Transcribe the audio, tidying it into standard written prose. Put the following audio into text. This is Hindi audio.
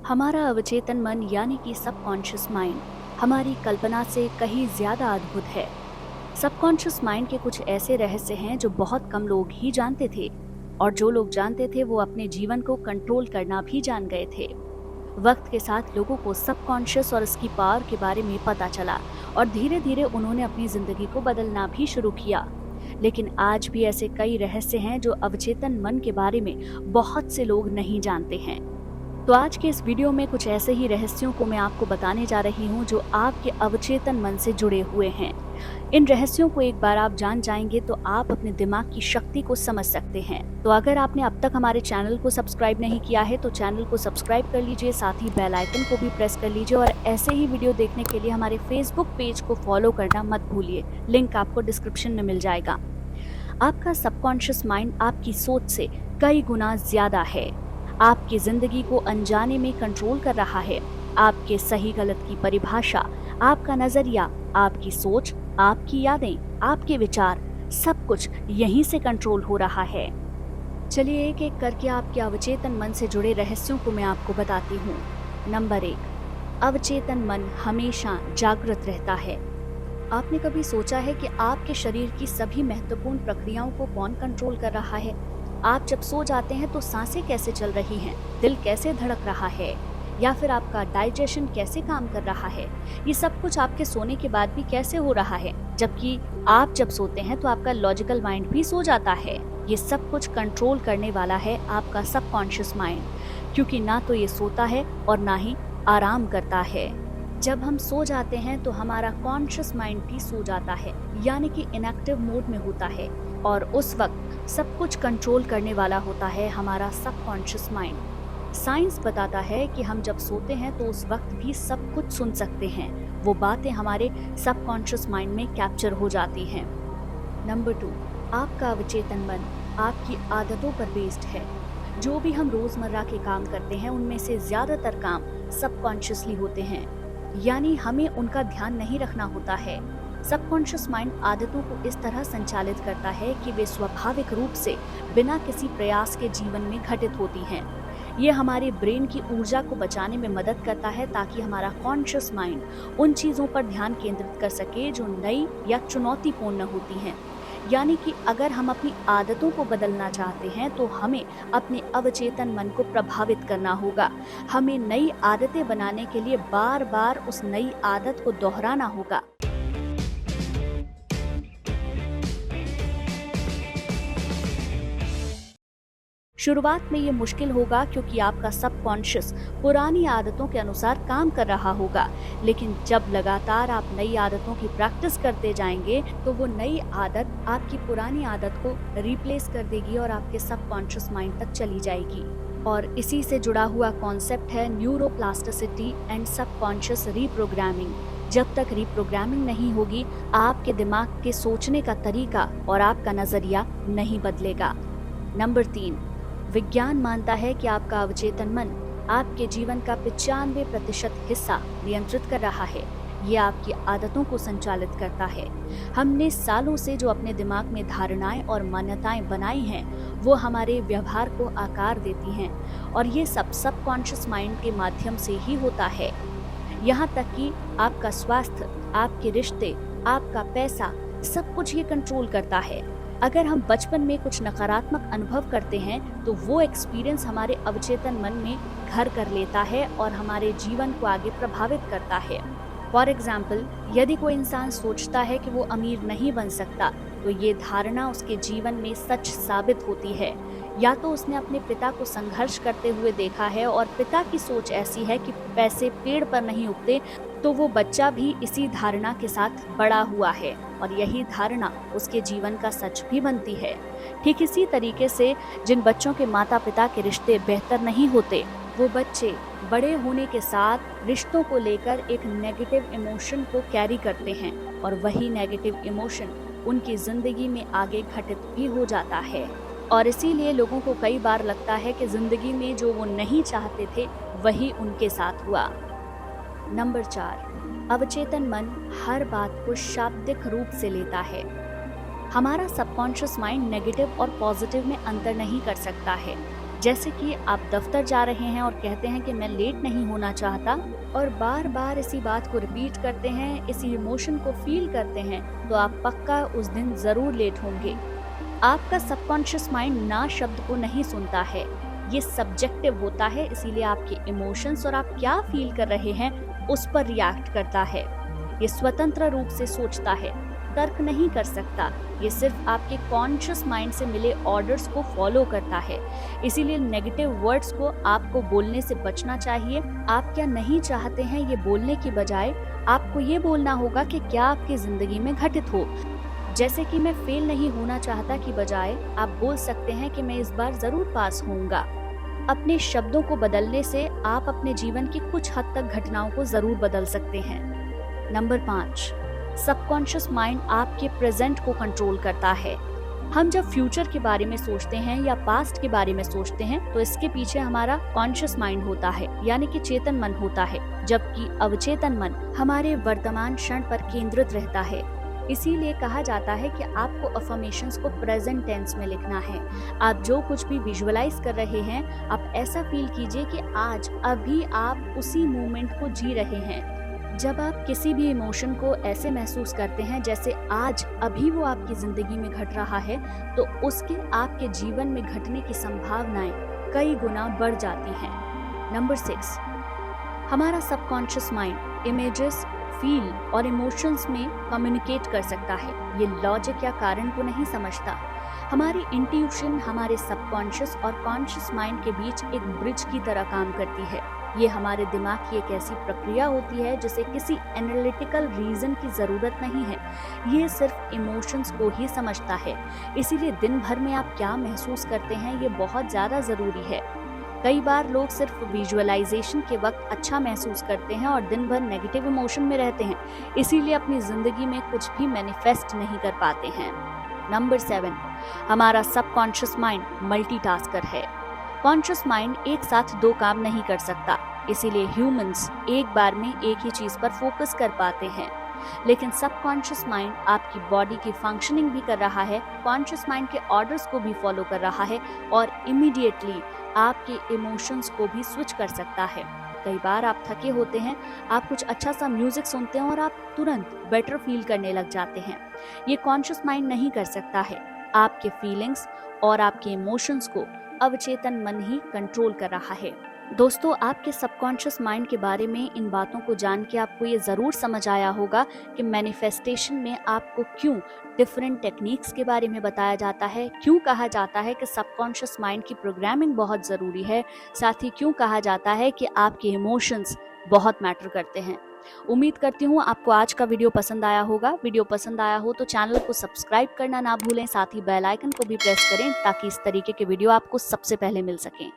हमारा अवचेतन मन यानी कि सबकॉन्शियस माइंड हमारी कल्पना से कहीं ज्यादा अद्भुत है। सबकॉन्शियस माइंड के कुछ ऐसे रहस्य हैं जो बहुत कम लोग ही जानते थे, और जो लोग जानते थे वो अपने जीवन को कंट्रोल करना भी जान गए थे। वक्त के साथ लोगों को सबकॉन्शियस और इसकी पावर के बारे में पता चला, और धीरे धीरे उन्होंने अपनी जिंदगी को बदलना भी शुरू किया। लेकिन आज भी ऐसे कई रहस्य हैं जो अवचेतन मन के बारे में बहुत से लोग नहीं जानते हैं। तो आज के इस वीडियो में कुछ ऐसे ही रहस्यों को मैं आपको बताने जा रही हूँ जो आपके अवचेतन मन से जुड़े हुए हैं। इन रहस्यों को एक बार आप जान जाएंगे तो आप अपने दिमाग की शक्ति को समझ सकते हैं। तो अगर आपने अब तक हमारे चैनल को सब्सक्राइब नहीं किया है तो चैनल को सब्सक्राइब कर लीजिए, साथ ही बेल आइकन को भी प्रेस कर लीजिए, और ऐसे ही वीडियो देखने के लिए हमारे फेसबुक पेज को फॉलो करना मत भूलिए। लिंक आपको डिस्क्रिप्शन में मिल जाएगा। आपका सबकॉन्शियस माइंड आपकी सोच से कई गुना ज्यादा है। आपकी जिंदगी को अनजाने में कंट्रोल कर रहा है। आपके सही गलत की परिभाषा, आपका नजरिया, आपकी सोच, आपकी यादें, आपके विचार, सब कुछ यहीं से कंट्रोल हो रहा है। चलिए एक एक करके आपके अवचेतन मन से जुड़े रहस्यों को मैं आपको बताती हूँ। नंबर 1, अवचेतन मन हमेशा जागृत रहता है। आपने कभी सोचा है कि आपके शरीर की सभी महत्वपूर्ण प्रक्रियाओं को कौन कंट्रोल कर रहा है? आप जब सो जाते हैं तो सांसें कैसे चल रही हैं, दिल कैसे धड़क रहा है, या फिर आपका डाइजेशन कैसे काम कर रहा है? ये सब कुछ आपके सोने के बाद भी कैसे हो रहा है? जबकि आप जब सोते हैं तो आपका लॉजिकल माइंड भी सो जाता है। ये सब कुछ कंट्रोल करने वाला है आपका सबकॉन्शियस माइंड, क्योंकि ना तो ये सोता है और ना ही आराम करता है। जब हम सो जाते हैं तो हमारा कॉन्शियस माइंड भी सो जाता है, यानी कि इनएक्टिव मोड में होता है, और उस वक्त सब कुछ कंट्रोल करने वाला होता है हमारा सबकॉन्शियस माइंड। साइंस बताता है कि हम जब सोते हैं तो उस वक्त भी सब कुछ सुन सकते हैं। वो बातें हमारे सबकॉन्शियस माइंड में कैप्चर हो जाती हैं। नंबर 2, आपका अवचेतन मन आपकी आदतों पर बेस्ड है। जो भी हम रोजमर्रा के काम करते हैं उनमें से ज्यादातर काम सबकॉन्शियसली होते हैं, यानी हमें उनका ध्यान नहीं रखना होता है। सबकॉन्शियस माइंड आदतों को इस तरह संचालित करता है कि वे स्वाभाविक रूप से बिना किसी प्रयास के जीवन में घटित होती हैं। ये हमारे ब्रेन की ऊर्जा को बचाने में मदद करता है ताकि हमारा कॉन्शियस माइंड उन चीज़ों पर ध्यान केंद्रित कर सके जो नई या चुनौतीपूर्ण होती हैं। यानी कि अगर हम अपनी आदतों को बदलना चाहते हैं तो हमें अपने अवचेतन मन को प्रभावित करना होगा। हमें नई आदतें बनाने के लिए बार बार उस नई आदत को दोहराना होगा। शुरुआत में ये मुश्किल होगा क्योंकि आपका सबकॉन्शियस पुरानी आदतों के अनुसार काम कर रहा होगा, लेकिन जब लगातार आप नई आदतों की प्रैक्टिस करते जाएंगे तो वो नई आदत आपकी पुरानी आदत को रिप्लेस कर देगी और आपके सबकॉन्शियस माइंड तक चली जाएगी। और इसी से जुड़ा हुआ कॉन्सेप्ट है न्यूरोप्लास्टिसिटी एंड सबकॉन्शियस रीप्रोग्रामिंग। जब तक रीप्रोग्रामिंग नहीं होगी, आपके दिमाग के सोचने का तरीका और आपका नजरिया नहीं बदलेगा। नंबर 3, विज्ञान मानता है कि आपका अवचेतन मन आपके जीवन का 95% हिस्सा नियंत्रित कर रहा है। ये आपकी आदतों को संचालित करता है। हमने सालों से जो अपने दिमाग में धारणाएं और मान्यताएं बनाई हैं, वो हमारे व्यवहार को आकार देती हैं, और ये सब सबकॉन्शियस माइंड के माध्यम से ही होता है। यहाँ तक कि आपका स्वास्थ्य, आपके रिश्ते, आपका पैसा, सब कुछ ये कंट्रोल करता है। अगर हम बचपन में कुछ नकारात्मक अनुभव करते हैं तो वो एक्सपीरियंस हमारे अवचेतन मन में घर कर लेता है और हमारे जीवन को आगे प्रभावित करता है। फॉर एग्जाम्पल, यदि कोई इंसान सोचता है कि वो अमीर नहीं बन सकता तो ये धारणा उसके जीवन में सच साबित होती है। या तो उसने अपने पिता को संघर्ष करते हुए देखा है और पिता की सोच ऐसी है कि पैसे पेड़ पर नहीं उगते, तो वो बच्चा भी इसी धारणा के साथ बड़ा हुआ है और यही धारणा उसके जीवन का सच भी बनती है। ठीक इसी तरीके से जिन बच्चों के माता पिता के रिश्ते बेहतर नहीं होते, वो बच्चे बड़े होने के साथ रिश्तों को लेकर एक नेगेटिव इमोशन को कैरी करते हैं, और वही नेगेटिव इमोशन उनकी जिंदगी में आगे घटित भी हो जाता है। और इसीलिए लोगों को कई बार लगता है कि जिंदगी में जो वो नहीं चाहते थे वही उनके साथ हुआ। नंबर 4, अवचेतन मन हर बात को शाब्दिक रूप से लेता है। हमारा सबकॉन्शियस माइंड नेगेटिव और पॉजिटिव में अंतर नहीं कर सकता है। जैसे कि आप दफ्तर जा रहे हैं और कहते हैं कि मैं लेट नहीं होना चाहता, और बार बार इसी बात को रिपीट करते हैं, इसी इमोशन को फील करते हैं, तो आप पक्का उस दिन जरूर लेट होंगे। आपका सबकॉन्शियस माइंड ना शब्द को नहीं सुनता है, ये सब्जेक्टिव होता है, इसीलिए आपके इमोशंस और आप क्या फील कर रहे हैं उस पर रिएक्ट करता है। ये स्वतंत्र रूप से सोचता है, तर्क नहीं कर सकता, ये सिर्फ आपके कॉन्शियस माइंड से मिले ऑर्डर्स को फॉलो करता है। इसीलिए नेगेटिव वर्ड्स को आपको बोलने से बचना चाहिए। आप क्या नहीं चाहते हैं ये बोलने की बजाय आपको ये बोलना होगा कि क्या आपकी जिंदगी में घटित हो। जैसे कि मैं फेल नहीं होना चाहता की बजाय आप बोल सकते हैं कि मैं इस बार जरूर पास होऊंगा। अपने शब्दों को बदलने से आप अपने जीवन की कुछ हद तक घटनाओं को जरूर बदल सकते हैं। नंबर 5, सबकॉन्शियस माइंड आपके प्रेजेंट को कंट्रोल करता है। हम जब फ्यूचर के बारे में सोचते हैं या पास्ट के बारे में सोचते हैं तो इसके पीछे हमारा कॉन्शियस माइंड होता है, यानी कि चेतन मन होता है, जबकि अवचेतन मन हमारे वर्तमान क्षण पर केंद्रित रहता है। इसीलिए कहा जाता है कि आपको अफर्मेशंस को प्रेजेंट टेंस में लिखना है। आप जो कुछ भी विजुअलाइज कर रहे हैं, आप ऐसा फील कीजिए कि आज अभी आप उसी मोमेंट को जी रहे हैं। जब आप किसी भी इमोशन को ऐसे महसूस करते हैं जैसे आज अभी वो आपकी जिंदगी में घट रहा है, तो उसके आपके जीवन में घटने की संभावनाएं कई गुना बढ़ जाती हैं। नंबर 6, हमारा सबकॉन्शियस माइंड इमेजेस, फील और इमोशंस में कम्युनिकेट कर सकता है। ये लॉजिक या कारण को नहीं समझता। हमारी इंट्यूशन हमारे सबकॉन्शियस और कॉन्शियस माइंड के बीच एक ब्रिज की तरह काम करती है। ये हमारे दिमाग की एक ऐसी प्रक्रिया होती है जिसे किसी एनालिटिकल रीजन की जरूरत नहीं है, ये सिर्फ इमोशंस को ही समझता है। इसीलिए दिन भर में आप क्या महसूस करते हैं ये बहुत ज़्यादा ज़रूरी है। कई बार लोग सिर्फ विजुअलाइजेशन के वक्त अच्छा महसूस करते हैं और दिन भर नेगेटिव इमोशन में रहते हैं, इसीलिए अपनी जिंदगी में कुछ भी मैनिफेस्ट नहीं कर पाते हैं। नंबर 7, हमारा सबकॉन्शियस माइंड मल्टीटास्कर है। कॉन्शियस माइंड एक साथ 2 काम नहीं कर सकता, इसीलिए ह्यूमंस एक बार में एक ही चीज पर फोकस कर पाते हैं। लेकिन सबकॉन्शियस माइंड आपकी बॉडी की फंक्शनिंग भी कर रहा है, कॉन्शियस माइंड के ऑर्डर्स को भी फॉलो कर रहा है और इमीडिएटली आपके इमोशंस को भी स्विच कर सकता है। कई बार आप थके होते हैं, आप कुछ अच्छा सा म्यूजिक सुनते हैं और आप तुरंत बेटर फील करने लग जाते हैं। ये कॉन्शियस माइंड नहीं कर सकता है। आपके फीलिंग्स और आपके इमोशंस को अवचेतन मन ही कंट्रोल कर रहा है। दोस्तों, आपके सबकॉन्शियस माइंड के बारे में इन बातों को जान के आपको ये ज़रूर समझ आया होगा कि मैनिफेस्टेशन में आपको क्यों डिफरेंट टेक्निक्स के बारे में बताया जाता है, क्यों कहा जाता है कि सबकॉन्शियस माइंड की प्रोग्रामिंग बहुत ज़रूरी है, साथ ही क्यों कहा जाता है कि आपके इमोशंस बहुत मैटर करते हैं। उम्मीद करती हूँ आपको आज का वीडियो पसंद आया होगा। वीडियो पसंद आया हो तो चैनल को सब्सक्राइब करना ना भूलें, साथ ही बेल आइकन को भी प्रेस करें ताकि इस तरीके के वीडियो आपको सबसे पहले मिल सकें।